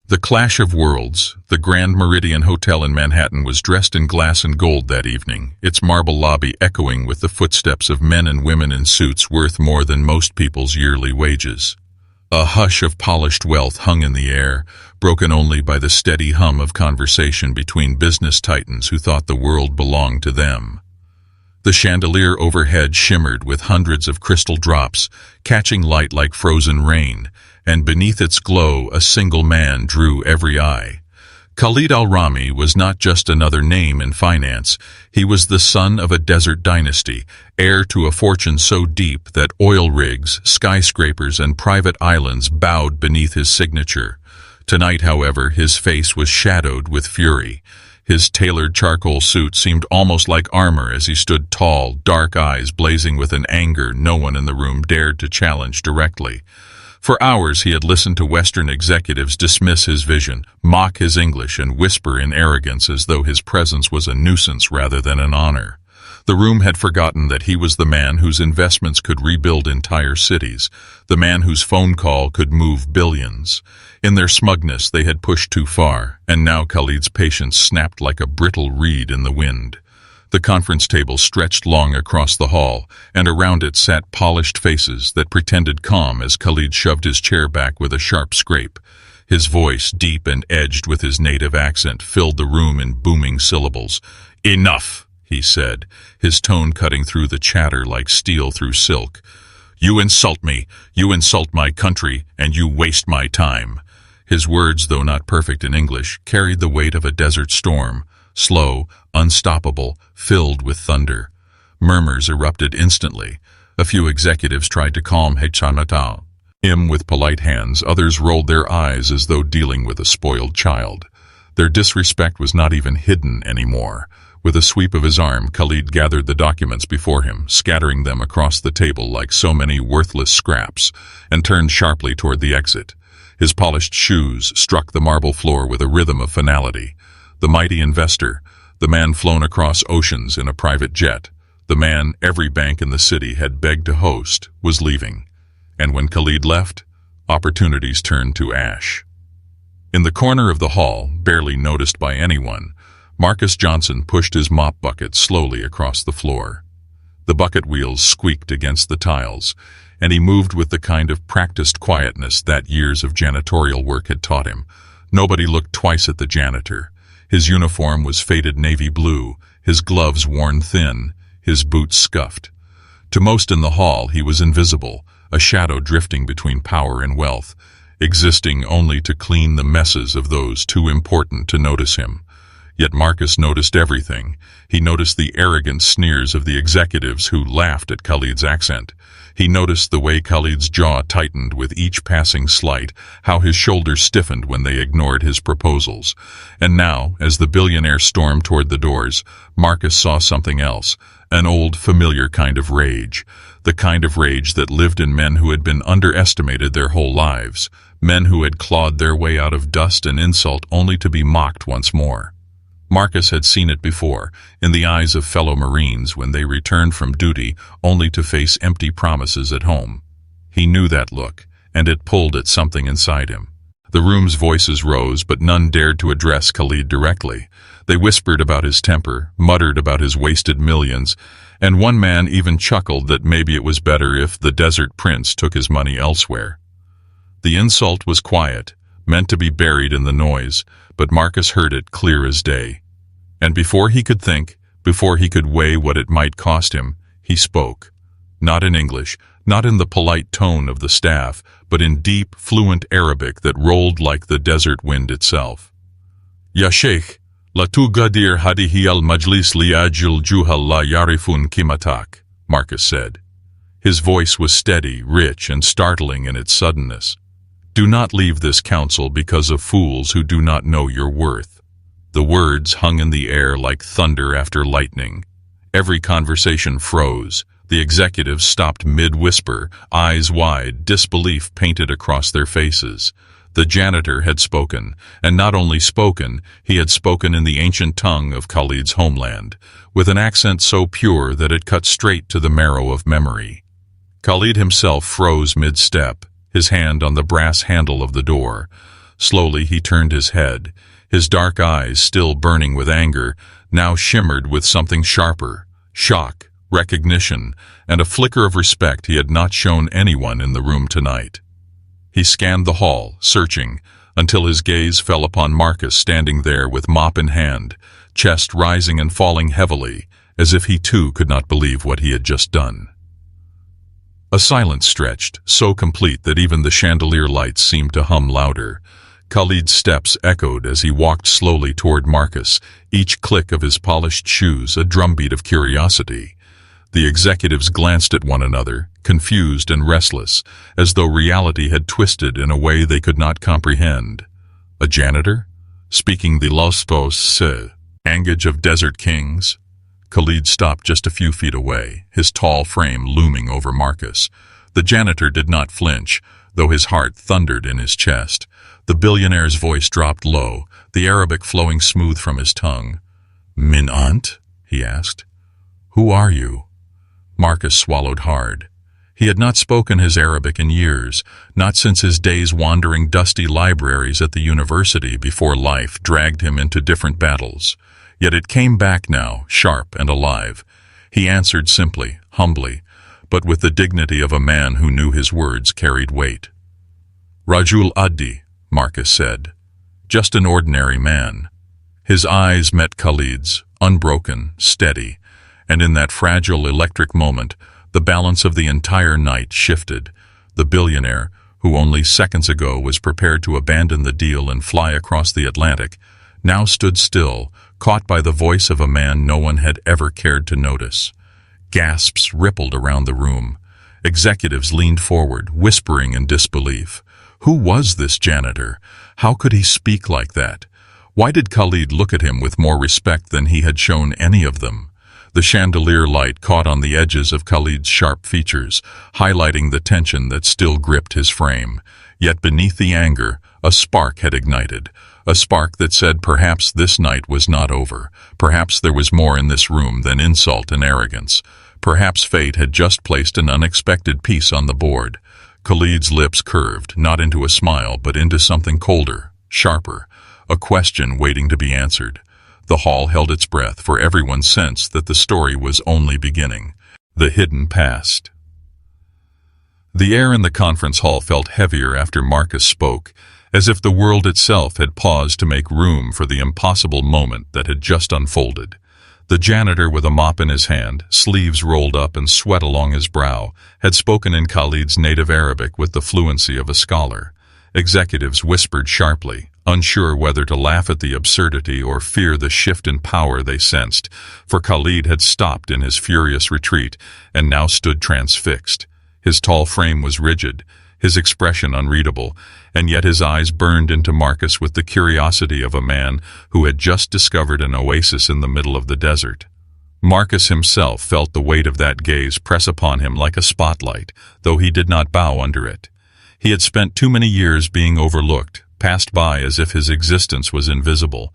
The Clash of Worlds, the Grand Meridian Hotel in Manhattan, was dressed in glass and gold that evening, its marble lobby echoing with the footsteps of men and women in suits worth more than most people's yearly wages. A hush of polished wealth hung in the air, broken only by the steady hum of conversation between business titans who thought the world belonged to them. The chandelier overhead shimmered with hundreds of crystal drops, catching light like frozen rain, and beneath its glow a single man drew every eye. Khalid al-Rami was not just another name in finance. He was the son of a desert dynasty, heir to a fortune so deep that oil rigs, skyscrapers, and private islands bowed beneath his signature. Tonight, however, his face was shadowed with fury. His tailored charcoal suit seemed almost like armor as he stood tall, dark eyes blazing with an anger no one in the room dared to challenge directly. For hours he had listened to Western executives dismiss his vision, mock his English, and whisper in arrogance as though his presence was a nuisance rather than an honor. The room had forgotten that he was the man whose investments could rebuild entire cities, the man whose phone call could move billions. In their smugness they had pushed too far, and now Khalid's patience snapped like a brittle reed in the wind. The conference table stretched long across the hall, and around it sat polished faces that pretended calm as Khalid shoved his chair back with a sharp scrape. His voice, deep and edged with his native accent, filled the room in booming syllables. "Enough," he said, his tone cutting through the chatter like steel through silk. "You insult me, you insult my country, and you waste my time." His words, though not perfect in English, carried the weight of a desert storm. Slow, unstoppable, filled with thunder. Murmurs erupted instantly. A few executives tried to calm him with polite hands, others rolled their eyes as though dealing with a spoiled child. Their disrespect was not even hidden anymore. With a sweep of his arm, Khalid gathered the documents before him, scattering them across the table like so many worthless scraps, and turned sharply toward the exit. His polished shoes struck the marble floor with a rhythm of finality. The mighty investor, the man flown across oceans in a private jet, the man every bank in the city had begged to host, was leaving. And when Khalid left, opportunities turned to ash. In the corner of the hall, barely noticed by anyone, Marcus Johnson pushed his mop bucket slowly across the floor. The bucket wheels squeaked against the tiles, and he moved with the kind of practiced quietness that years of janitorial work had taught him. Nobody looked twice at the janitor. His uniform was faded navy blue, his gloves worn thin, his boots scuffed. To most in the hall he was invisible, a shadow drifting between power and wealth, existing only to clean the messes of those too important to notice him. Yet Marcus noticed everything. He noticed the arrogant sneers of the executives who laughed at Khalid's accent. He noticed the way Khalid's jaw tightened with each passing slight, how his shoulders stiffened when they ignored his proposals. And now, as the billionaire stormed toward the doors, Marcus saw something else, an old, familiar kind of rage. The kind of rage that lived in men who had been underestimated their whole lives, men who had clawed their way out of dust and insult only to be mocked once more. Marcus had seen it before, in the eyes of fellow Marines when they returned from duty only to face empty promises at home. He knew that look, and it pulled at something inside him. The room's voices rose, but none dared to address Khalid directly. They whispered about his temper, muttered about his wasted millions, and one man even chuckled that maybe it was better if the desert prince took his money elsewhere. The insult was quiet, meant to be buried in the noise, but Marcus heard it clear as day. And before he could think, before he could weigh what it might cost him, he spoke. Not in English, not in the polite tone of the staff, but in deep, fluent Arabic that rolled like the desert wind itself. "Ya Sheikh, la tugadir hadihi al-majlis liajil juhal la yarifun kimatak," Marcus said. His voice was steady, rich, and startling in its suddenness. "Do not leave this council because of fools who do not know your worth." The words hung in the air like thunder after lightning. Every conversation froze. The executives stopped mid-whisper, eyes wide, disbelief painted across their faces. The janitor had spoken, and not only spoken, he had spoken in the ancient tongue of Khalid's homeland, with an accent so pure that it cut straight to the marrow of memory. Khalid himself froze mid-step, his hand on the brass handle of the door. Slowly he turned his head. His dark eyes, still burning with anger, now shimmered with something sharper: shock, recognition, and a flicker of respect he had not shown anyone in the room tonight. He scanned the hall, searching, until his gaze fell upon Marcus standing there with mop in hand, chest rising and falling heavily, as if he too could not believe what he had just done. A silence stretched, so complete that even the chandelier lights seemed to hum louder. Khalid's steps echoed as he walked slowly toward Marcus, each click of his polished shoes a drumbeat of curiosity. The executives glanced at one another, confused and restless, as though reality had twisted in a way they could not comprehend. A janitor? Speaking the Los language of desert kings? Khalid stopped just a few feet away, his tall frame looming over Marcus. The janitor did not flinch, though his heart thundered in his chest. The billionaire's voice dropped low, the Arabic flowing smooth from his tongue. "Min aunt?" he asked. "Who are you?" Marcus swallowed hard. He had not spoken his Arabic in years, not since his days wandering dusty libraries at the university before life dragged him into different battles. Yet it came back now, sharp and alive. He answered simply, humbly, but with the dignity of a man who knew his words carried weight. "Rajul Addi," Marcus said. "Just an ordinary man." His eyes met Khalid's, unbroken, steady, and in that fragile electric moment, the balance of the entire night shifted. The billionaire, who only seconds ago was prepared to abandon the deal and fly across the Atlantic, now stood still, caught by the voice of a man no one had ever cared to notice. Gasps rippled around the room. Executives leaned forward, whispering in disbelief. Who was this janitor? How could he speak like that? Why did Khalid look at him with more respect than he had shown any of them? The chandelier light caught on the edges of Khalid's sharp features, highlighting the tension that still gripped his frame. Yet beneath the anger, a spark had ignited, a spark that said perhaps this night was not over, perhaps there was more in this room than insult and arrogance, perhaps fate had just placed an unexpected piece on the board. Khalid's lips curved, not into a smile but into something colder, sharper, a question waiting to be answered. The hall held its breath, for everyone sensed that the story was only beginning. The hidden past. The air in the conference hall felt heavier after Marcus spoke, as if the world itself had paused to make room for the impossible moment that had just unfolded. The janitor, with a mop in his hand, sleeves rolled up and sweat along his brow, had spoken in Khalid's native Arabic with the fluency of a scholar. Executives whispered sharply, unsure whether to laugh at the absurdity or fear the shift in power they sensed, for Khalid had stopped in his furious retreat and now stood transfixed. His tall frame was rigid, his expression unreadable, and yet his eyes burned into Marcus with the curiosity of a man who had just discovered an oasis in the middle of the desert. Marcus himself felt the weight of that gaze press upon him like a spotlight, though he did not bow under it. He had spent too many years being overlooked, passed by as if his existence was invisible.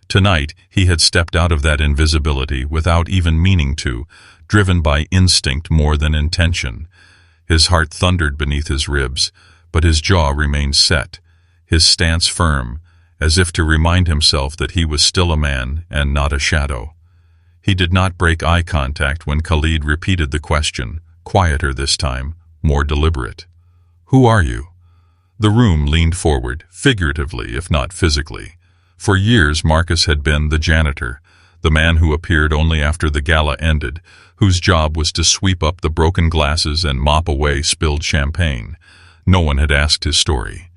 Tonight, he had stepped out of that invisibility without even meaning to, driven by instinct more than intention. His heart thundered beneath his ribs, but his jaw remained set, his stance firm, as if to remind himself that he was still a man and not a shadow. He did not break eye contact when Khalid repeated the question, quieter this time, more deliberate. "Who are you?" The room leaned forward, figuratively if not physically. For years Marcus had been the janitor, the man who appeared only after the gala ended, whose job was to sweep up the broken glasses and mop away spilled champagne. No one had asked his story.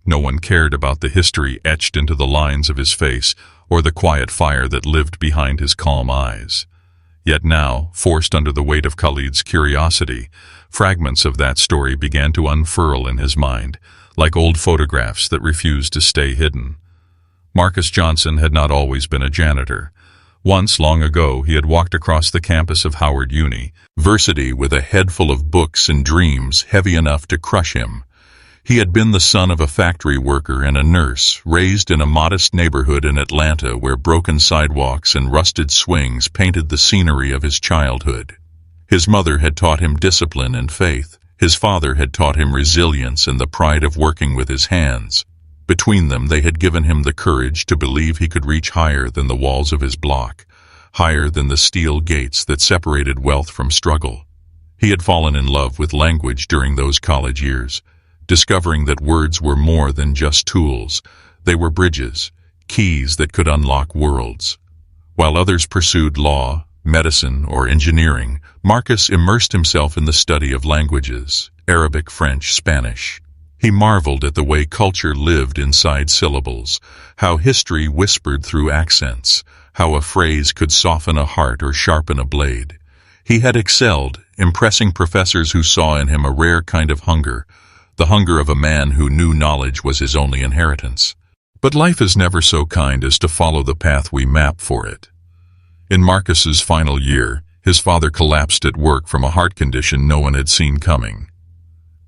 No one cared about the history etched into the lines of his face or the quiet fire that lived behind his calm eyes. Yet now, forced under the weight of Khalid's curiosity, fragments of that story began to unfurl in his mind, like old photographs that refused to stay hidden. Marcus Johnson had not always been a janitor. Once, long ago, he had walked across the campus of Howard University with a head full of books and dreams heavy enough to crush him. He had been the son of a factory worker and a nurse, raised in a modest neighborhood in Atlanta where broken sidewalks and rusted swings painted the scenery of his childhood. His mother had taught him discipline and faith. His father had taught him resilience and the pride of working with his hands. Between them, they had given him the courage to believe he could reach higher than the walls of his block, higher than the steel gates that separated wealth from struggle. He had fallen in love with language during those college years, discovering that words were more than just tools. They were bridges, keys that could unlock worlds. While others pursued law, medicine, or engineering, Marcus immersed himself in the study of languages, Arabic, French, Spanish. He marveled at the way culture lived inside syllables, how history whispered through accents, how a phrase could soften a heart or sharpen a blade. He had excelled, impressing professors who saw in him a rare kind of hunger, the hunger of a man who knew knowledge was his only inheritance. But life is never so kind as to follow the path we map for it. In Marcus's final year, his father collapsed at work from a heart condition no one had seen coming.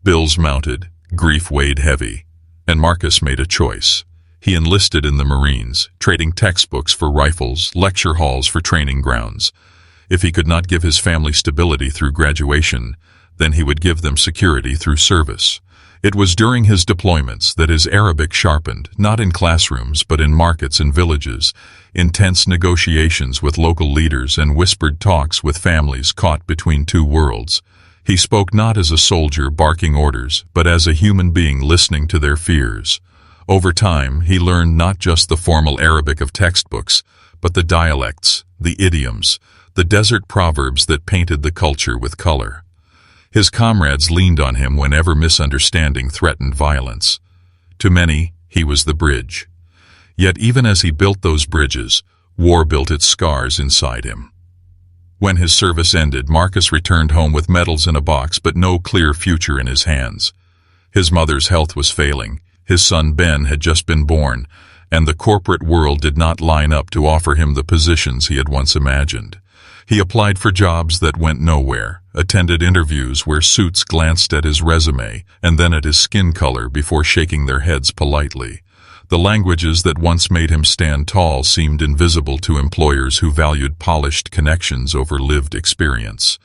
Bills mounted, grief weighed heavy, and Marcus made a choice. He enlisted in the Marines, trading textbooks for rifles, lecture halls for training grounds. If he could not give his family stability through graduation, then he would give them security through service. It was during his deployments that his Arabic sharpened, not in classrooms but in markets and villages, intense negotiations with local leaders and whispered talks with families caught between two worlds. He spoke not as a soldier barking orders, but as a human being listening to their fears. Over time, he learned not just the formal Arabic of textbooks, but the dialects, the idioms, the desert proverbs that painted the culture with color. His comrades leaned on him whenever misunderstanding threatened violence. To many, he was the bridge. Yet even as he built those bridges, war built its scars inside him. When his service ended, Marcus returned home with medals in a box but no clear future in his hands. His mother's health was failing, his son Ben had just been born, and the corporate world did not line up to offer him the positions he had once imagined. He applied for jobs that went nowhere, attended interviews where suits glanced at his resume and then at his skin color before shaking their heads politely. The languages that once made him stand tall seemed invisible to employers who valued polished connections over lived experience.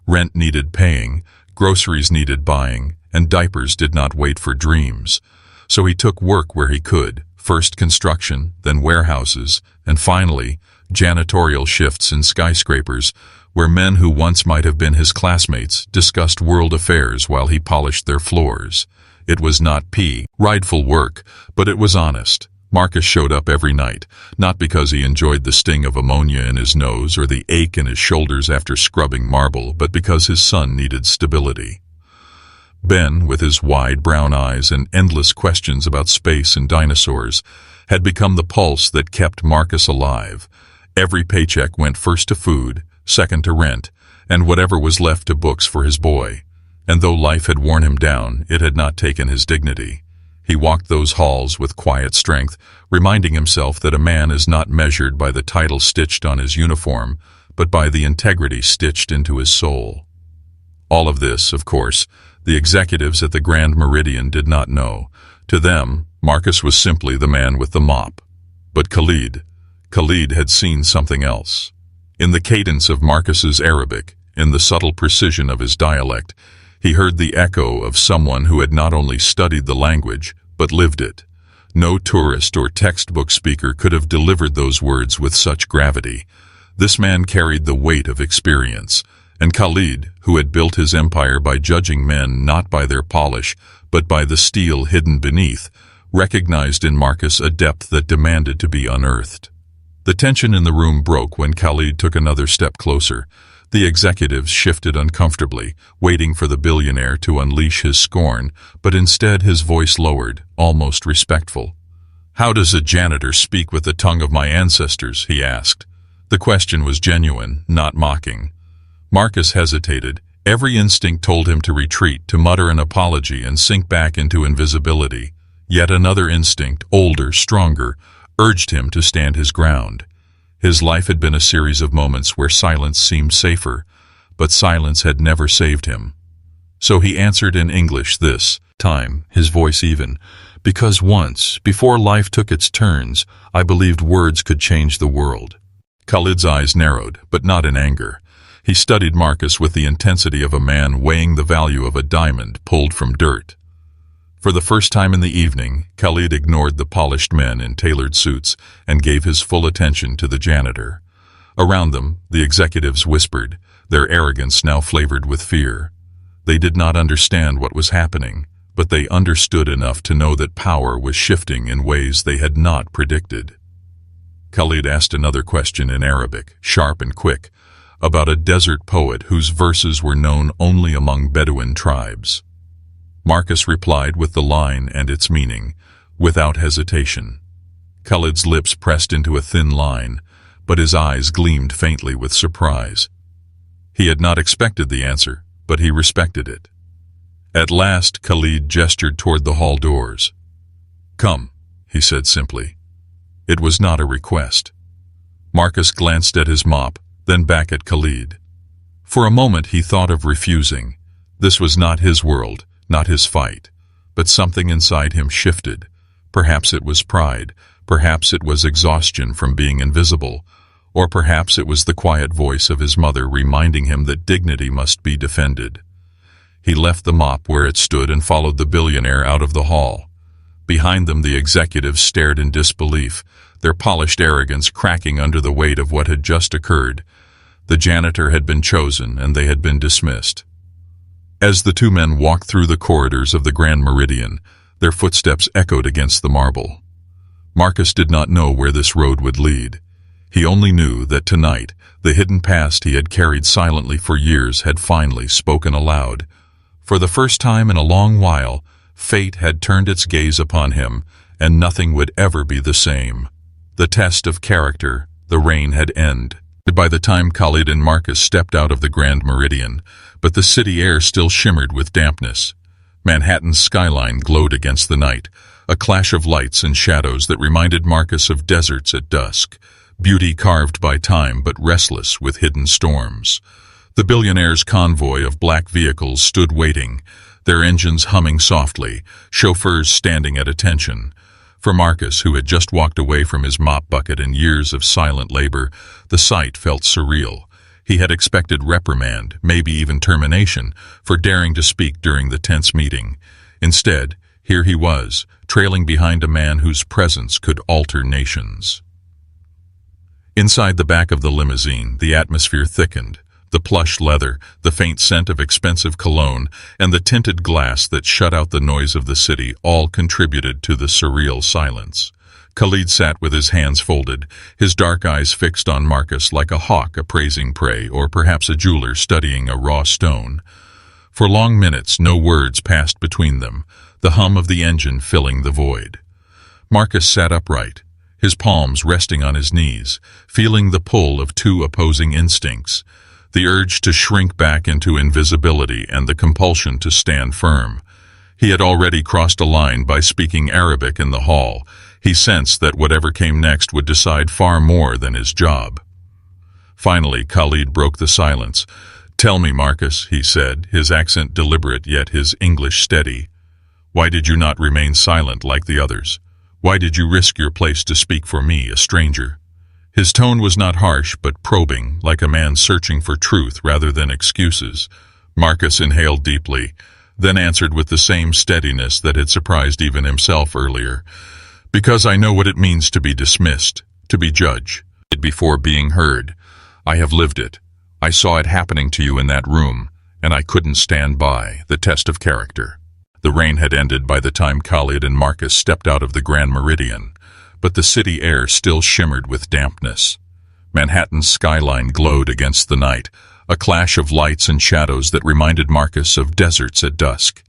Rent needed paying, groceries needed buying, and diapers did not wait for dreams. So he took work where he could, first construction, then warehouses, and finally, janitorial shifts in skyscrapers, where men who once might have been his classmates discussed world affairs while he polished their floors. It was not prideful work, but it was honest. Marcus showed up every night, not because he enjoyed the sting of ammonia in his nose or the ache in his shoulders after scrubbing marble, but because his son needed stability. Ben, with his wide brown eyes and endless questions about space and dinosaurs, had become the pulse that kept Marcus alive. Every paycheck went first to food, second to rent, and whatever was left to books for his boy. And though life had worn him down, it had not taken his dignity. He walked those halls with quiet strength, reminding himself that a man is not measured by the title stitched on his uniform, but by the integrity stitched into his soul. All of this, of course, the executives at the Grand Meridian did not know. To them, Marcus was simply the man with the mop. But Khalid had seen something else. In the cadence of Marcus's Arabic, in the subtle precision of his dialect, he heard the echo of someone who had not only studied the language, but lived it. No tourist or textbook speaker could have delivered those words with such gravity. This man carried the weight of experience, and Khalid, who had built his empire by judging men not by their polish, but by the steel hidden beneath, recognized in Marcus a depth that demanded to be unearthed. The tension in the room broke when Khalid took another step closer. The executives shifted uncomfortably, waiting for the billionaire to unleash his scorn, but instead his voice lowered, almost respectful. "How does a janitor speak with the tongue of my ancestors?" he asked. The question was genuine, not mocking. Marcus hesitated. Every instinct told him to retreat, to mutter an apology and sink back into invisibility. Yet another instinct, older, stronger, urged him to stand his ground. His life had been a series of moments where silence seemed safer, but silence had never saved him. So he answered in English this time, his voice even, "Because once, before life took its turns, I believed words could change the world." Khalid's eyes narrowed, but not in anger. He studied Marcus with the intensity of a man weighing the value of a diamond pulled from dirt. For the first time in the evening, Khalid ignored the polished men in tailored suits and gave his full attention to the janitor. Around them, the executives whispered, their arrogance now flavored with fear. They did not understand what was happening, but they understood enough to know that power was shifting in ways they had not predicted. Khalid asked another question in Arabic, sharp and quick, about a desert poet whose verses were known only among Bedouin tribes. Marcus replied with the line and its meaning, without hesitation. Khalid's lips pressed into a thin line, but his eyes gleamed faintly with surprise. He had not expected the answer, but he respected it. At last, Khalid gestured toward the hall doors. "Come," he said simply. It was not a request. Marcus glanced at his mop, then back at Khalid. For a moment he thought of refusing. This was not his world, not his fight. But something inside him shifted. Perhaps it was pride, perhaps it was exhaustion from being invisible, or perhaps it was the quiet voice of his mother reminding him that dignity must be defended. He left the mop where it stood and followed the billionaire out of the hall. Behind them the executives stared in disbelief, their polished arrogance cracking under the weight of what had just occurred. The janitor had been chosen and they had been dismissed. As the two men walked through the corridors of the Grand Meridian, their footsteps echoed against the marble. Marcus did not know where this road would lead. He only knew that tonight, the hidden past he had carried silently for years had finally spoken aloud. For the first time in a long while, fate had turned its gaze upon him, and nothing would ever be the same. The test of character, the reign had ended. By the time Khalid and Marcus stepped out of the Grand Meridian, but the city air still shimmered with dampness. Manhattan's skyline glowed against the night, a clash of lights and shadows that reminded Marcus of deserts at dusk, beauty carved by time but restless with hidden storms. The billionaire's convoy of black vehicles stood waiting, their engines humming softly, chauffeurs standing at attention. For Marcus, who had just walked away from his mop bucket and years of silent labor, the sight felt surreal. He had expected reprimand, maybe even termination, for daring to speak during the tense meeting. Instead, here he was, trailing behind a man whose presence could alter nations. Inside the back of the limousine, the atmosphere thickened. The plush leather, the faint scent of expensive cologne, and the tinted glass that shut out the noise of the city all contributed to the surreal silence. Khalid sat with his hands folded, his dark eyes fixed on Marcus like a hawk appraising prey, or perhaps a jeweler studying a raw stone. For long minutes no words passed between them, the hum of the engine filling the void. Marcus sat upright, his palms resting on his knees, feeling the pull of two opposing instincts. The urge to shrink back into invisibility and the compulsion to stand firm. He had already crossed a line by speaking Arabic in the hall. He sensed that whatever came next would decide far more than his job. Finally, Khalid broke the silence. "Tell me, Marcus," he said, his accent deliberate yet his English steady. "Why did you not remain silent like the others? Why did you risk your place to speak for me, a stranger?" His tone was not harsh, but probing, like a man searching for truth rather than excuses. Marcus inhaled deeply, then answered with the same steadiness that had surprised even himself earlier. "Because I know what it means to be dismissed, to be judged, before being heard. I have lived it. I saw it happening to you in that room, and I couldn't stand by. The test of character." The rain had ended by the time Khalid and Marcus stepped out of the Grand Meridian, but the city air still shimmered with dampness. Manhattan's skyline glowed against the night, a clash of lights and shadows that reminded Marcus of deserts at dusk,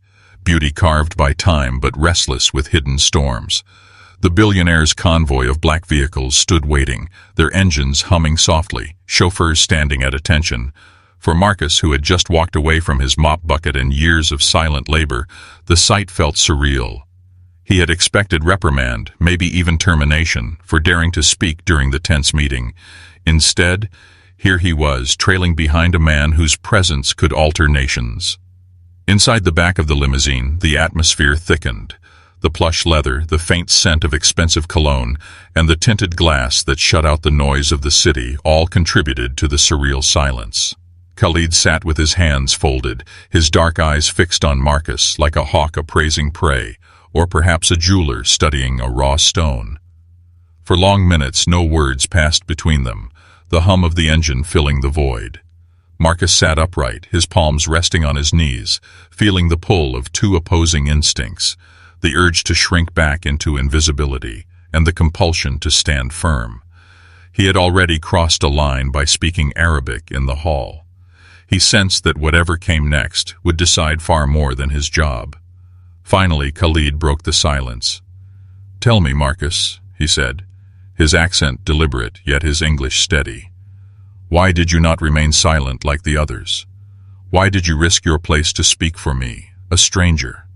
beauty carved by time but restless with hidden storms. The billionaire's convoy of black vehicles stood waiting, their engines humming softly, chauffeurs standing at attention. For Marcus, who had just walked away from his mop bucket and years of silent labor, the sight felt surreal. He had expected reprimand, maybe even termination, for daring to speak during the tense meeting. Instead, here he was, trailing behind a man whose presence could alter nations. Inside the back of the limousine, the atmosphere thickened. The plush leather, the faint scent of expensive cologne, and the tinted glass that shut out the noise of the city all contributed to the surreal silence. Khalid sat with his hands folded, his dark eyes fixed on Marcus like a hawk appraising prey, or perhaps a jeweler studying a raw stone. For long minutes no words passed between them, the hum of the engine filling the void. Marcus sat upright, his palms resting on his knees, feeling the pull of two opposing instincts, the urge to shrink back into invisibility, and the compulsion to stand firm. He had already crossed a line by speaking Arabic in the hall. He sensed that whatever came next would decide far more than his job. Finally, Khalid broke the silence. "Tell me, Marcus," he said, his accent deliberate, yet his English steady. "Why did you not remain silent like the others? Why did you risk your place to speak for me, a stranger?"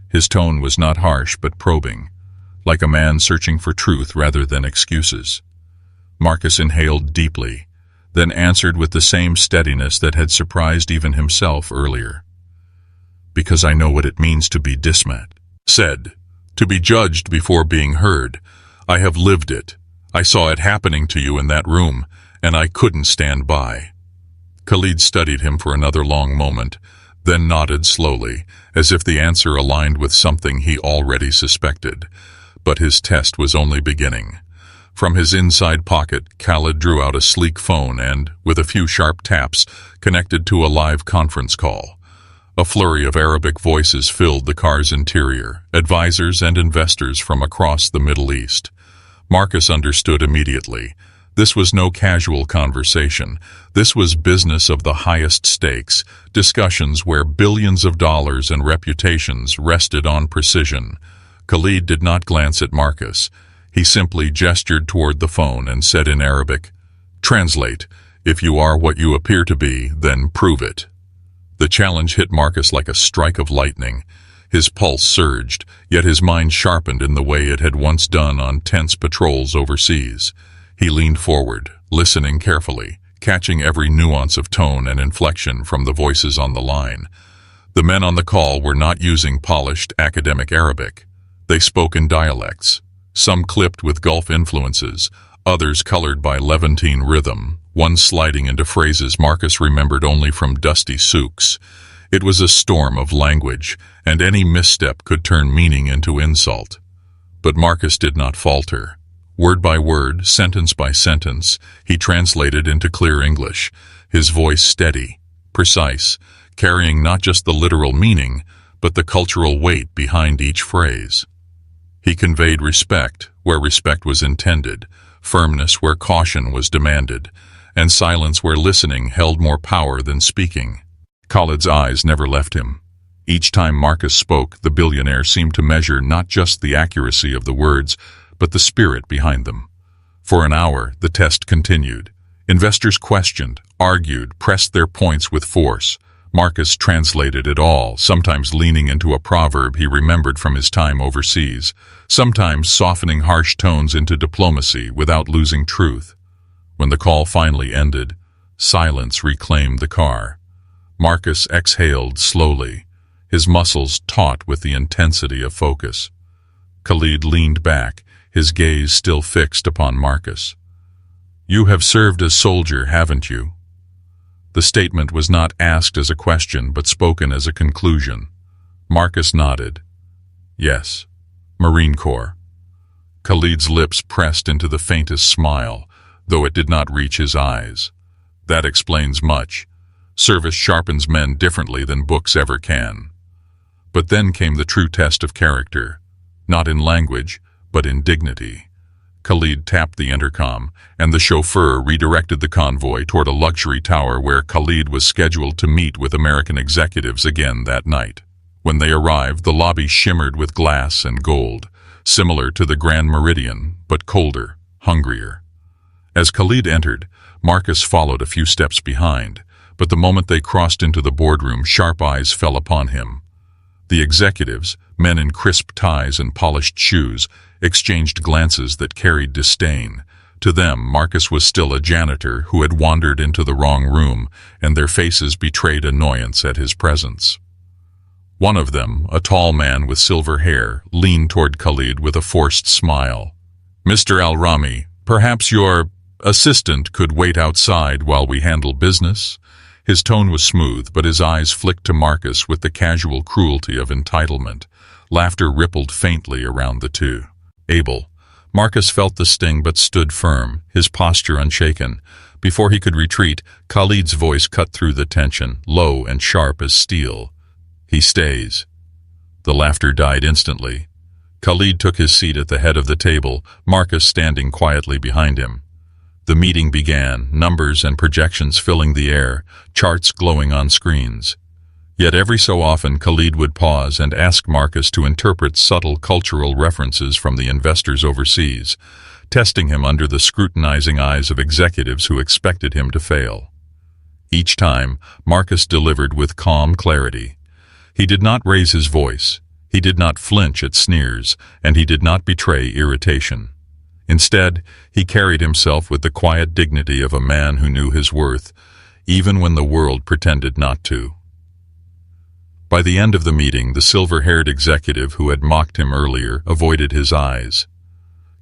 His tone was not harsh but probing, like a man searching for truth rather than excuses. Marcus inhaled deeply, then answered with the same steadiness that had surprised even himself earlier. "Because I know what it means to be said, to be judged before being heard. I have lived it. I saw it happening to you in that room, and I couldn't stand by." Khalid studied him for another long moment, then nodded slowly, as if the answer aligned with something he already suspected. But his test was only beginning. From his inside pocket, Khalid drew out a sleek phone and, with a few sharp taps, connected to a live conference call. A flurry of Arabic voices filled the car's interior, advisors and investors from across the Middle East. Marcus understood immediately. This was no casual conversation. This was business of the highest stakes, discussions where billions of dollars and reputations rested on precision. Khalid did not glance at Marcus. He simply gestured toward the phone and said in Arabic, "Translate. If you are what you appear to be, then prove it." The challenge hit Marcus like a strike of lightning. His pulse surged, yet his mind sharpened in the way it had once done on tense patrols overseas. He leaned forward, listening carefully, catching every nuance of tone and inflection from the voices on the line. The men on the call were not using polished academic Arabic. They spoke in dialects, some clipped with Gulf influences, others colored by Levantine rhythm, one sliding into phrases Marcus remembered only from dusty souks. It was a storm of language, and any misstep could turn meaning into insult. But Marcus did not falter. Word by word, sentence by sentence, he translated into clear English, his voice steady, precise, carrying not just the literal meaning, but the cultural weight behind each phrase. He conveyed respect where respect was intended, firmness where caution was demanded, and silence where listening held more power than speaking. Khalid's eyes never left him. Each time Marcus spoke, the billionaire seemed to measure not just the accuracy of the words, but the spirit behind them. For an hour, the test continued. Investors questioned, argued, pressed their points with force. Marcus translated it all, sometimes leaning into a proverb he remembered from his time overseas, sometimes softening harsh tones into diplomacy without losing truth. When the call finally ended, silence reclaimed the car. Marcus exhaled slowly, his muscles taut with the intensity of focus. Khalid leaned back, his gaze still fixed upon Marcus. "You have served as soldier, haven't you?" The statement was not asked as a question, but spoken as a conclusion. Marcus nodded. "Yes, Marine Corps." Khalid's lips pressed into the faintest smile, though it did not reach his eyes. That explains much. Service sharpens men differently than books ever can. But then came the true test of character, not in language, but in dignity. Khalid tapped the intercom, and the chauffeur redirected the convoy toward a luxury tower where Khalid was scheduled to meet with American executives again that night. When they arrived, the lobby shimmered with glass and gold, similar to the Grand Meridian, but colder, hungrier. As Khalid entered, Marcus followed a few steps behind, but the moment they crossed into the boardroom, sharp eyes fell upon him. The executives, men in crisp ties and polished shoes, exchanged glances that carried disdain. To them, Marcus was still a janitor who had wandered into the wrong room, and their faces betrayed annoyance at his presence. One of them, a tall man with silver hair, leaned toward Khalid with a forced smile. "Mr. Al-Rami, perhaps your assistant could wait outside while we handle business?" His tone was smooth, but his eyes flicked to Marcus with the casual cruelty of entitlement, Laughter rippled faintly around the two. Able. Marcus felt the sting but stood firm, his posture unshaken. Before he could retreat, Khalid's voice cut through the tension, low and sharp as steel. He stays. The laughter died instantly. Khalid took his seat at the head of the table, Marcus standing quietly behind him. The meeting began, numbers and projections filling the air, charts glowing on screens. Yet every so often Khalid would pause and ask Marcus to interpret subtle cultural references from the investors overseas, testing him under the scrutinizing eyes of executives who expected him to fail. Each time, Marcus delivered with calm clarity. He did not raise his voice, he did not flinch at sneers, and he did not betray irritation. Instead, he carried himself with the quiet dignity of a man who knew his worth, even when the world pretended not to. By the end of the meeting, the silver-haired executive who had mocked him earlier avoided his eyes.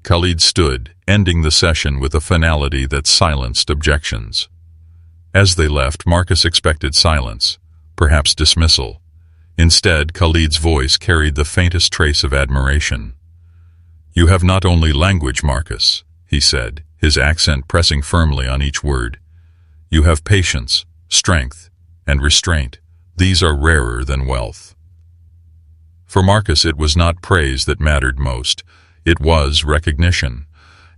Khalid stood, ending the session with a finality that silenced objections. As they left, Marcus expected silence, perhaps dismissal. Instead, Khalid's voice carried the faintest trace of admiration. "You have not only language, Marcus," he said, his accent pressing firmly on each word. "You have patience, strength, and restraint. These are rarer than wealth." For Marcus, it was not praise that mattered most. It was recognition.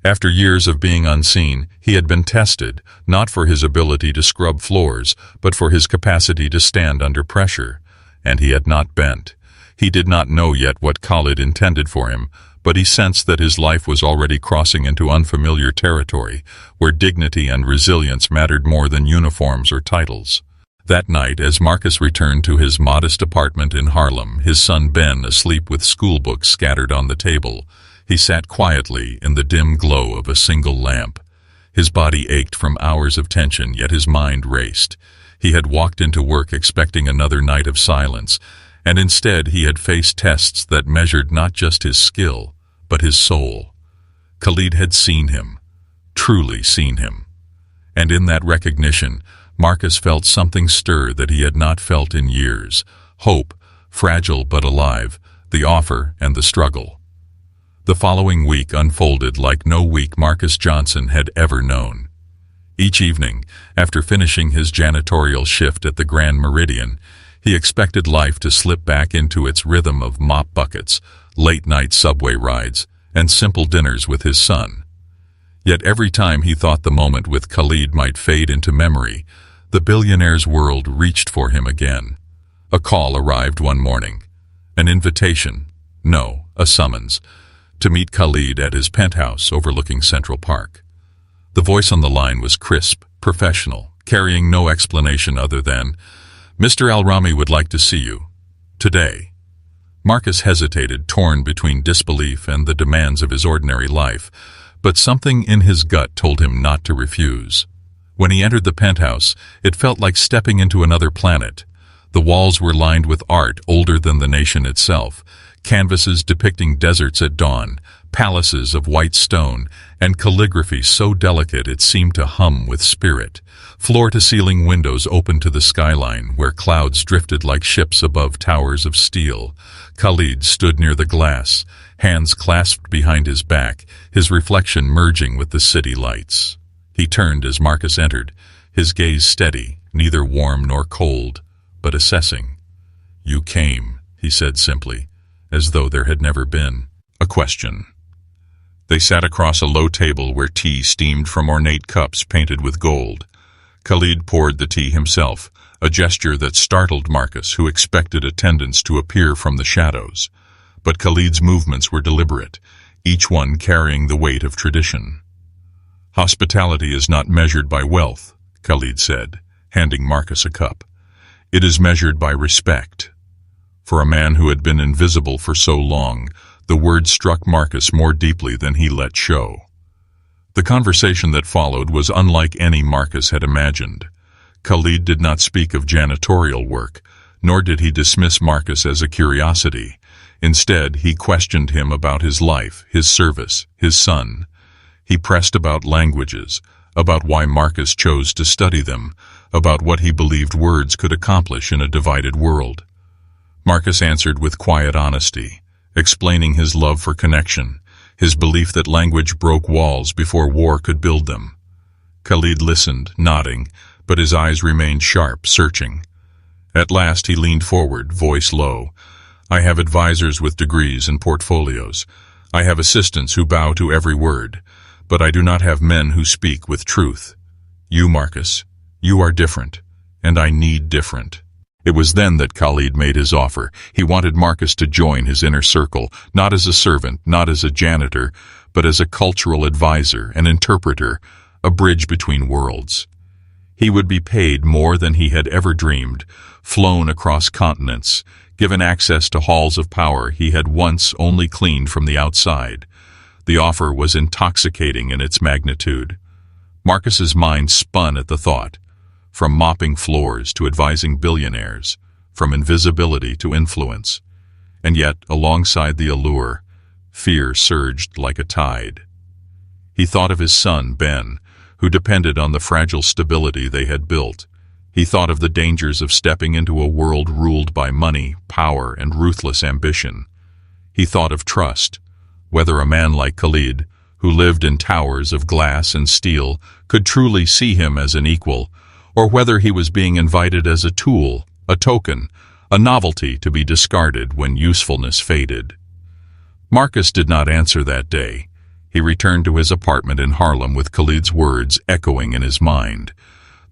After years of being unseen, he had been tested, not for his ability to scrub floors, but for his capacity to stand under pressure. And he had not bent. He did not know yet what Khalid intended for him, but he sensed that his life was already crossing into unfamiliar territory, where dignity and resilience mattered more than uniforms or titles. That night, as Marcus returned to his modest apartment in Harlem, his son Ben asleep with schoolbooks scattered on the table, he sat quietly in the dim glow of a single lamp. His body ached from hours of tension, yet his mind raced. He had walked into work expecting another night of silence, and instead he had faced tests that measured not just his skill, but his soul. Khalid had seen him, truly seen him. And in that recognition, Marcus felt something stir that he had not felt in years. Hope, fragile but alive, the offer and the struggle. The following week unfolded like no week Marcus Johnson had ever known. Each evening, after finishing his janitorial shift at the Grand Meridian, he expected life to slip back into its rhythm of mop buckets, late-night subway rides, and simple dinners with his son. Yet every time he thought the moment with Khalid might fade into memory, the billionaire's world reached for him again. A call arrived one morning. An invitation, no, a summons, to meet Khalid at his penthouse overlooking Central Park. The voice on the line was crisp, professional, carrying no explanation other than, "Mr. Al-Rami would like to see you. Today." Marcus hesitated, torn between disbelief and the demands of his ordinary life, but something in his gut told him not to refuse. When he entered the penthouse, it felt like stepping into another planet. The walls were lined with art older than the nation itself, canvases depicting deserts at dawn, palaces of white stone, and calligraphy so delicate it seemed to hum with spirit. Floor-to-ceiling windows opened to the skyline, where clouds drifted like ships above towers of steel. Khalid stood near the glass, hands clasped behind his back, his reflection merging with the city lights. He turned as Marcus entered, his gaze steady, neither warm nor cold, but assessing. "You came," he said simply, as though there had never been a question. They sat across a low table where tea steamed from ornate cups painted with gold. Khalid poured the tea himself, a gesture that startled Marcus, who expected attendants to appear from the shadows. But Khalid's movements were deliberate, each one carrying the weight of tradition. "Hospitality is not measured by wealth," Khalid said, handing Marcus a cup. "It is measured by respect." For a man who had been invisible for so long, the words struck Marcus more deeply than he let show. The conversation that followed was unlike any Marcus had imagined. Khalid did not speak of janitorial work, nor did he dismiss Marcus as a curiosity. Instead, he questioned him about his life, his service, his son. He pressed about languages, about why Marcus chose to study them, about what he believed words could accomplish in a divided world. Marcus answered with quiet honesty. explaining his love for connection, his belief that language broke walls before war could build them. Khalid listened, nodding, but his eyes remained sharp, searching. At last he leaned forward, voice low. "I have advisors with degrees and portfolios. I have assistants who bow to every word, but I do not have men who speak with truth. You, Marcus, you are different, and I need different." It was then that Khalid made his offer. He wanted Marcus to join his inner circle, not as a servant, not as a janitor, but as a cultural advisor, an interpreter, a bridge between worlds. He would be paid more than he had ever dreamed, flown across continents, given access to halls of power he had once only cleaned from the outside. The offer was intoxicating in its magnitude. Marcus's mind spun at the thought. From mopping floors to advising billionaires, from invisibility to influence. And yet, alongside the allure, fear surged like a tide. He thought of his son, Ben, who depended on the fragile stability they had built. He thought of the dangers of stepping into a world ruled by money, power, and ruthless ambition. He thought of trust, whether a man like Khalid, who lived in towers of glass and steel, could truly see him as an equal, or whether he was being invited as a tool, a token, a novelty to be discarded when usefulness faded. Marcus did not answer that day. He returned to his apartment in Harlem with Khalid's words echoing in his mind.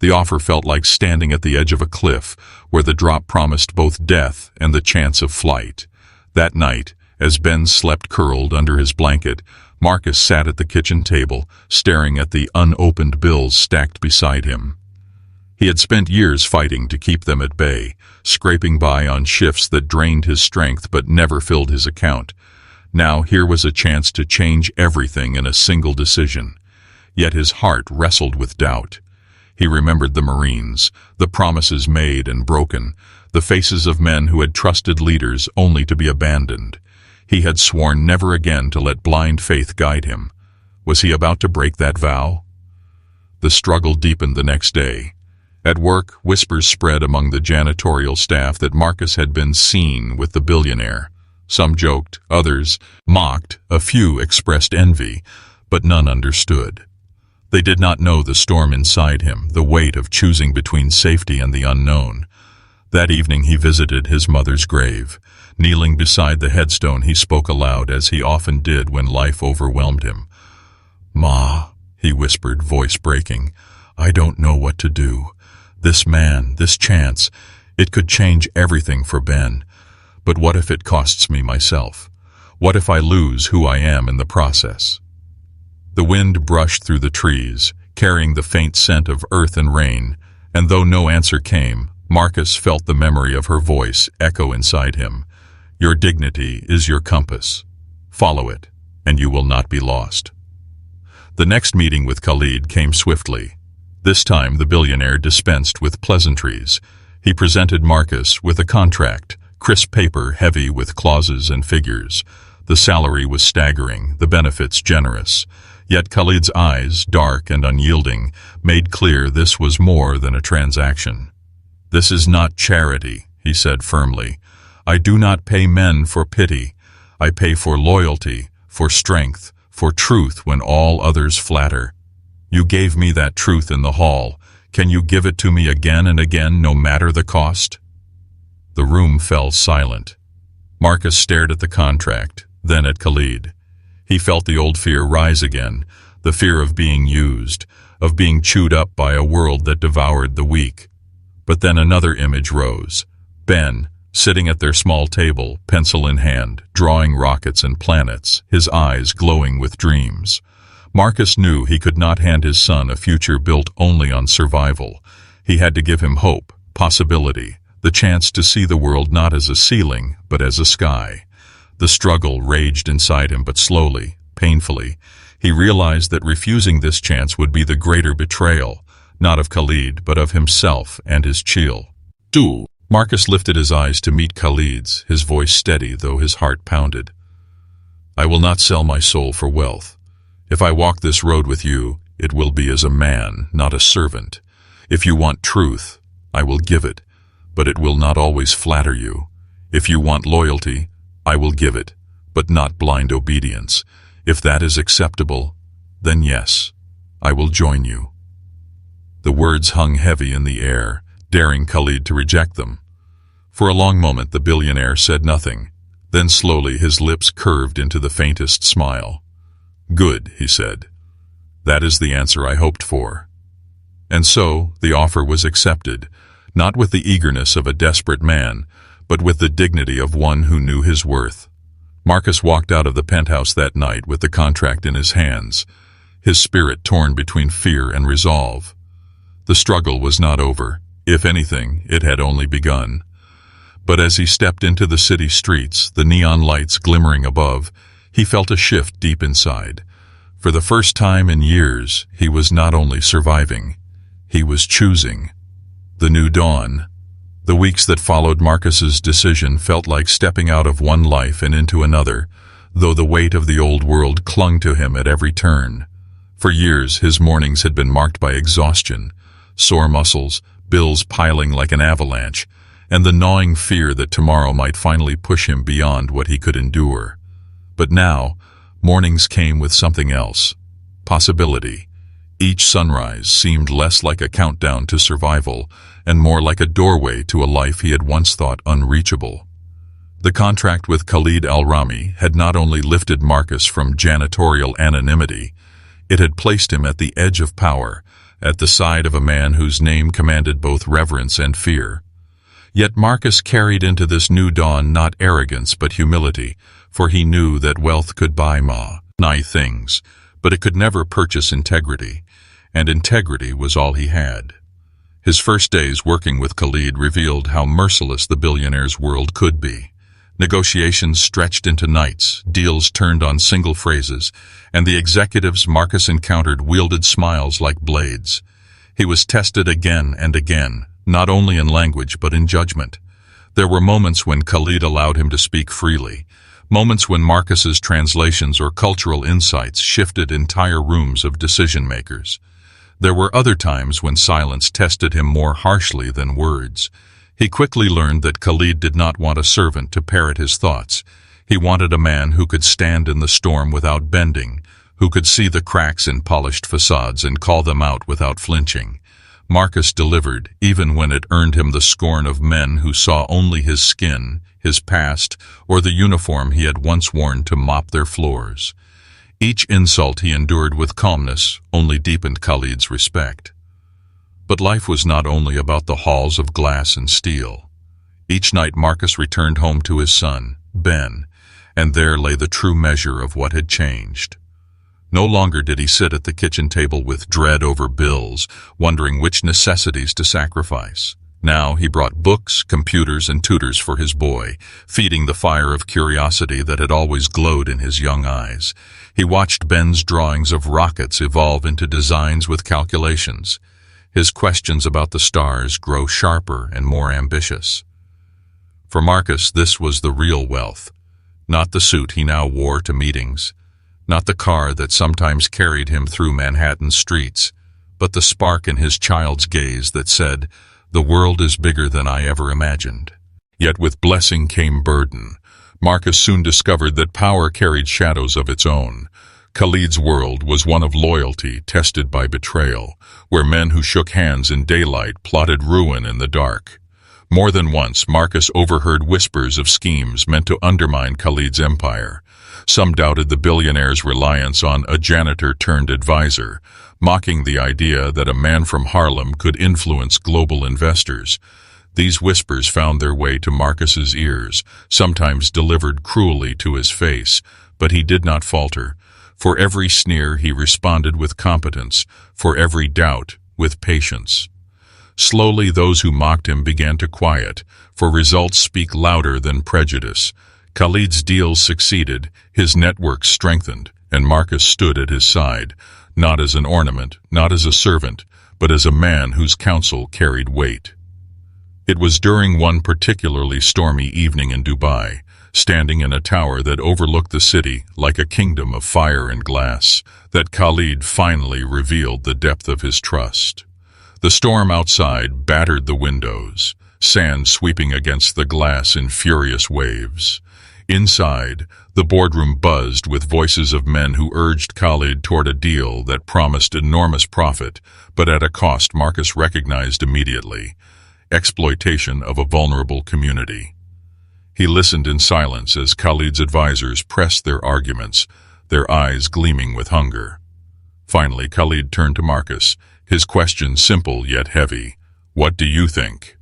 The offer felt like standing at the edge of a cliff, where the drop promised both death and the chance of flight. That night, as Ben slept curled under his blanket, Marcus sat at the kitchen table, staring at the unopened bills stacked beside him. He had spent years fighting to keep them at bay, scraping by on shifts that drained his strength but never filled his account. Now here was a chance to change everything in a single decision. Yet his heart wrestled with doubt. He remembered the Marines, the promises made and broken, the faces of men who had trusted leaders only to be abandoned. He had sworn never again to let blind faith guide him. Was he about to break that vow? The struggle deepened the next day. At work, whispers spread among the janitorial staff that Marcus had been seen with the billionaire. Some joked, others mocked, a few expressed envy, but none understood. They did not know the storm inside him, the weight of choosing between safety and the unknown. That evening he visited his mother's grave. Kneeling beside the headstone, he spoke aloud, as he often did when life overwhelmed him. "Ma," he whispered, voice breaking, "I don't know what to do. This man, this chance, it could change everything for Ben. But what if it costs me myself? What if I lose who I am in the process?" The wind brushed through the trees, carrying the faint scent of earth and rain, and though no answer came, Marcus felt the memory of her voice echo inside him. "Your dignity is your compass. Follow it, and you will not be lost." The next meeting with Khalid came swiftly. This time the billionaire dispensed with pleasantries. He presented Marcus with a contract, crisp paper heavy with clauses and figures. The salary was staggering, the benefits generous. Yet Khalid's eyes, dark and unyielding, made clear this was more than a transaction. "This is not charity," he said firmly. "I do not pay men for pity. I pay for loyalty, for strength, for truth when all others flatter. You gave me that truth in the hall. Can you give it to me again and again, no matter the cost?" The room fell silent. Marcus stared at the contract, then at Khalid. He felt the old fear rise again, the fear of being used, of being chewed up by a world that devoured the weak. But then another image rose. Ben, sitting at their small table, pencil in hand, drawing rockets and planets, his eyes glowing with dreams. Marcus knew he could not hand his son a future built only on survival. He had to give him hope, possibility, the chance to see the world not as a ceiling, but as a sky. The struggle raged inside him, but slowly, painfully. He realized that refusing this chance would be the greater betrayal, not of Khalid, but of himself and his chill. "Do." Marcus lifted his eyes to meet Khalid's, his voice steady, though his heart pounded. "I will not sell my soul for wealth. If I walk this road with you, it will be as a man, not a servant. If you want truth, I will give it, but it will not always flatter you. If you want loyalty, I will give it, but not blind obedience. If that is acceptable, then yes, I will join you. The words hung heavy in the air, daring Khalid to reject them. For a long moment the billionaire said nothing. Then slowly his lips curved into the faintest smile. "Good," he said. "That is the answer I hoped for." And so the offer was accepted, not with the eagerness of a desperate man, but with the dignity of one who knew his worth. Marcus walked out of the penthouse that night with the contract in his hands, his spirit torn between fear and resolve. The struggle was not over. If anything, it had only begun. But as he stepped into the city streets, the neon lights glimmering above, he felt a shift deep inside. For the first time in years, he was not only surviving, he was choosing. The new dawn. The weeks that followed Marcus's decision felt like stepping out of one life and into another, though the weight of the old world clung to him at every turn. For years, his mornings had been marked by exhaustion, sore muscles, bills piling like an avalanche, and the gnawing fear that tomorrow might finally push him beyond what he could endure. But now, mornings came with something else. Possibility. Each sunrise seemed less like a countdown to survival and more like a doorway to a life he had once thought unreachable. The contract with Khalid al-Rami had not only lifted Marcus from janitorial anonymity, it had placed him at the edge of power, at the side of a man whose name commanded both reverence and fear. Yet Marcus carried into this new dawn not arrogance but humility, for he knew that wealth could buy many things, but it could never purchase integrity, and integrity was all he had. His first days working with Khalid revealed how merciless the billionaire's world could be. Negotiations stretched into nights, deals turned on single phrases, and the executives Marcus encountered wielded smiles like blades. He was tested again and again, not only in language but in judgment. There were moments when Khalid allowed him to speak freely, moments when Marcus's translations or cultural insights shifted entire rooms of decision-makers. There were other times when silence tested him more harshly than words. He quickly learned that Khalid did not want a servant to parrot his thoughts. He wanted a man who could stand in the storm without bending, who could see the cracks in polished facades and call them out without flinching. Marcus delivered, even when it earned him the scorn of men who saw only his skin, his past, or the uniform he had once worn to mop their floors. Each insult he endured with calmness only deepened Khalid's respect. But life was not only about the halls of glass and steel. Each night Marcus returned home to his son, Ben, and there lay the true measure of what had changed. No longer did he sit at the kitchen table with dread over bills, wondering which necessities to sacrifice. Now he brought books, computers, and tutors for his boy, feeding the fire of curiosity that had always glowed in his young eyes. He watched Ben's drawings of rockets evolve into designs with calculations, his questions about the stars grow sharper and more ambitious. For Marcus, this was the real wealth, not the suit he now wore to meetings, not the car that sometimes carried him through Manhattan streets, but the spark in his child's gaze that said, "The world is bigger than I ever imagined." Yet with blessing came burden. Marcus soon discovered that power carried shadows of its own. Khalid's world was one of loyalty tested by betrayal, where men who shook hands in daylight plotted ruin in the dark. More than once, Marcus overheard whispers of schemes meant to undermine Khalid's empire. Some doubted the billionaire's reliance on a janitor-turned-advisor, mocking the idea that a man from Harlem could influence global investors. These whispers found their way to Marcus's ears, sometimes delivered cruelly to his face, but he did not falter. For every sneer he responded with competence, for every doubt with patience. Slowly those who mocked him began to quiet, for results speak louder than prejudice. Khalid's deals succeeded, his network strengthened, and Marcus stood at his side, not as an ornament, not as a servant, but as a man whose counsel carried weight. It was during one particularly stormy evening in Dubai, standing in a tower that overlooked the city like a kingdom of fire and glass, that Khalid finally revealed the depth of his trust. The storm outside battered the windows, sand sweeping against the glass in furious waves. Inside, the boardroom buzzed with voices of men who urged Khalid toward a deal that promised enormous profit, but at a cost Marcus recognized immediately: exploitation of a vulnerable community. He listened in silence as Khalid's advisors pressed their arguments, their eyes gleaming with hunger. Finally, Khalid turned to Marcus, his question simple yet heavy. "What do you think?"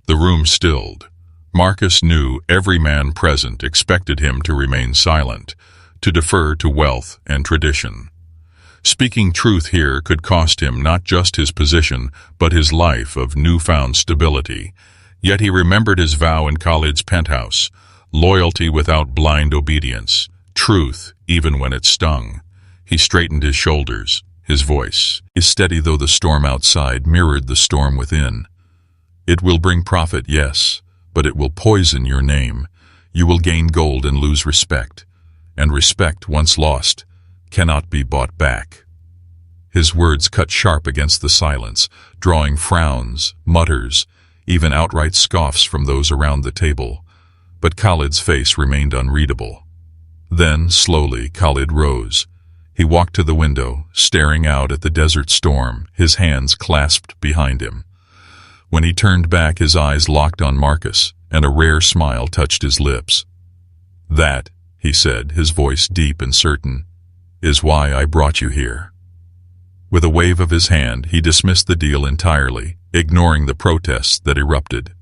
The room stilled. Marcus knew every man present expected him to remain silent, to defer to wealth and tradition. Speaking truth here could cost him not just his position, but his life of newfound stability. Yet he remembered his vow in Khalid's penthouse: loyalty without blind obedience, truth even when it stung. He straightened his shoulders, his voice, steady though the storm outside mirrored the storm within. "It will bring profit, yes, but it will poison your name. You will gain gold and lose respect, and respect, once lost, cannot be bought back." His words cut sharp against the silence, drawing frowns, mutters, even outright scoffs from those around the table. But Khalid's face remained unreadable. Then, slowly, Khalid rose. He walked to the window, staring out at the desert storm, his hands clasped behind him. When he turned back, his eyes locked on Marcus, and a rare smile touched his lips. "That," he said, his voice deep and certain, "is why I brought you here." With a wave of his hand, he dismissed the deal entirely, ignoring the protests that erupted.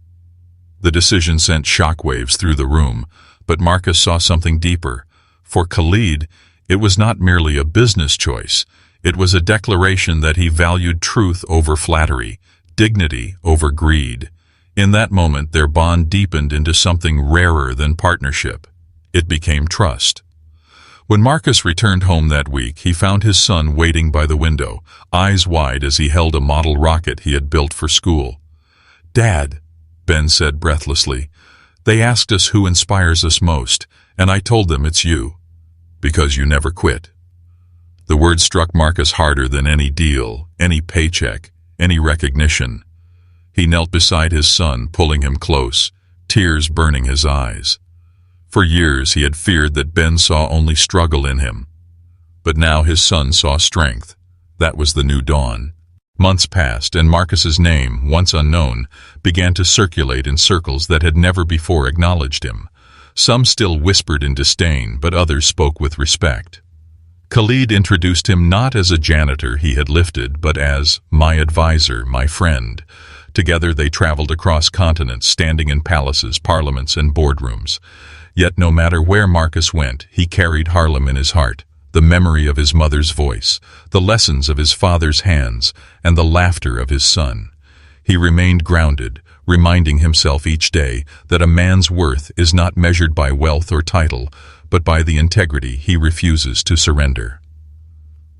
The decision sent shockwaves through the room, but Marcus saw something deeper. For Khalid, it was not merely a business choice. It was a declaration that he valued truth over flattery, dignity over greed. In that moment, their bond deepened into something rarer than partnership. It became trust. When Marcus returned home that week, he found his son waiting by the window, eyes wide as he held a model rocket he had built for school. "Dad," Ben said breathlessly, "they asked us who inspires us most, and I told them it's you. Because you never quit." The word struck Marcus harder than any deal, any paycheck, any recognition. He knelt beside his son, pulling him close, tears burning his eyes. For years he had feared that Ben saw only struggle in him. But now his son saw strength. That was the new dawn. Months passed, and Marcus's name, once unknown, began to circulate in circles that had never before acknowledged him. Some still whispered in disdain, but others spoke with respect. Khalid introduced him not as a janitor he had lifted, but as my advisor, my friend. Together they traveled across continents, standing in palaces, parliaments, and boardrooms. Yet no matter where Marcus went, he carried Harlem in his heart, the memory of his mother's voice, the lessons of his father's hands, and the laughter of his son. He remained grounded, reminding himself each day that a man's worth is not measured by wealth or title, but by the integrity he refuses to surrender.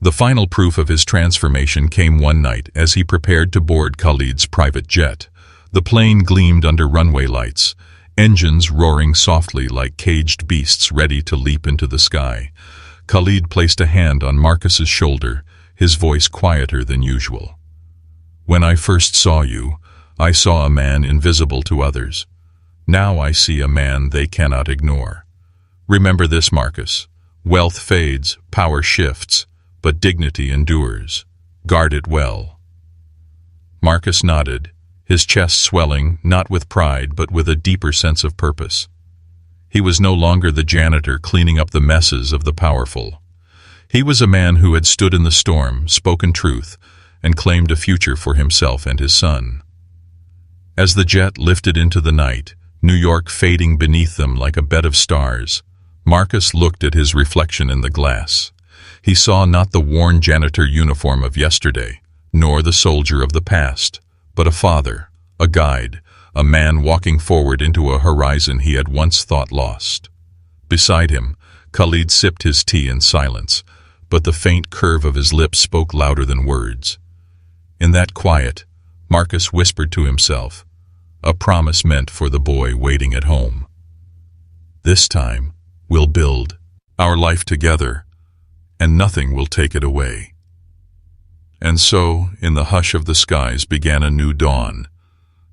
The final proof of his transformation came one night as he prepared to board Khalid's private jet. The plane gleamed under runway lights, engines roaring softly like caged beasts ready to leap into the sky. Khalid placed a hand on Marcus's shoulder, his voice quieter than usual. "When I first saw you, I saw a man invisible to others. Now I see a man they cannot ignore. Remember this, Marcus. Wealth fades, power shifts, but dignity endures. Guard it well." Marcus nodded, his chest swelling, not with pride, but with a deeper sense of purpose. He was no longer the janitor cleaning up the messes of the powerful. He was a man who had stood in the storm, spoken truth, and claimed a future for himself and his son. As the jet lifted into the night, New York fading beneath them like a bed of stars, Marcus looked at his reflection in the glass. He saw not the worn janitor uniform of yesterday, nor the soldier of the past, but a father, a guide, a man walking forward into a horizon he had once thought lost. Beside him, Khalid sipped his tea in silence, but the faint curve of his lips spoke louder than words. In that quiet, Marcus whispered to himself, a promise meant for the boy waiting at home. "This time, we'll build our life together, and nothing will take it away." And so, in the hush of the skies began a new dawn,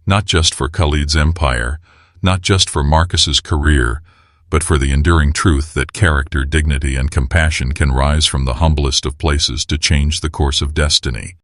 not just for Khalid's empire, not just for Marcus's career, but for the enduring truth that character, dignity, and compassion can rise from the humblest of places to change the course of destiny.